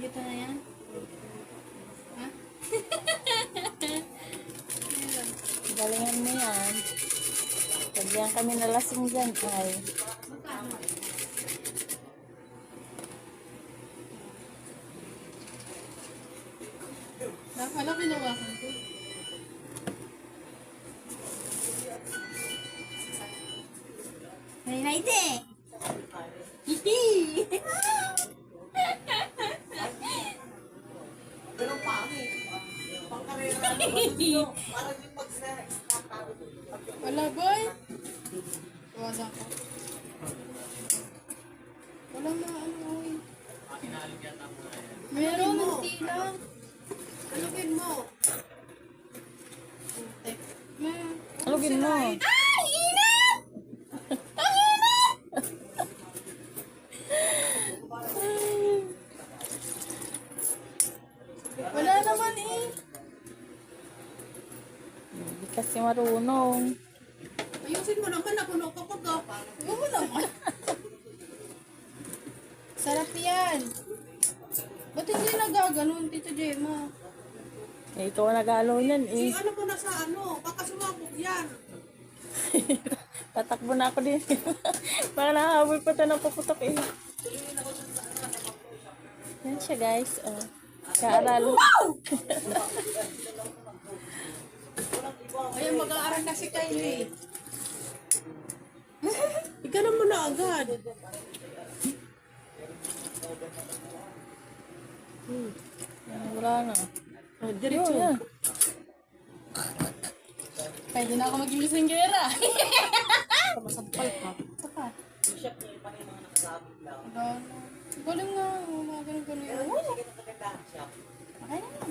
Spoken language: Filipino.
kita na yan? Ha? Galingan mo yan. Pag yan kami nalasing dyan, ay. Wala pinawakan ko. Nainayte! Hihi! Pero pangit. Pangkarera. Parang yung mag-snacks. Wala, boy! Tawasan ko. Wala na, ano, oy. Meron, hindi lang. Alugin mo. Alugin mo. Ay, inat! Ang inat! Wala naman eh. Hindi kasi marunong. Ayusin mo naman, napuno ka pag Ayaw mo naman. Sarap yan. Ba't hindi nagaganon, Tito Gemma? Eh, ikaw ang nag-alo yan eh. Ano mo na sa ano? Baka sumabog yan. Tatakbo na ako din. Baka nakahabol pa ito ng paputok eh. Yan siya guys. Oh. Kaaral. Ayan, mag-aaral na si Kylie. Ikaw mo na agad. Yan, wala na. Oh, diretso. Yan. Pwede na ako maging bisinggera. Masampal ka. Saka. Galing nga. Mga ganun-ganun. Okay na.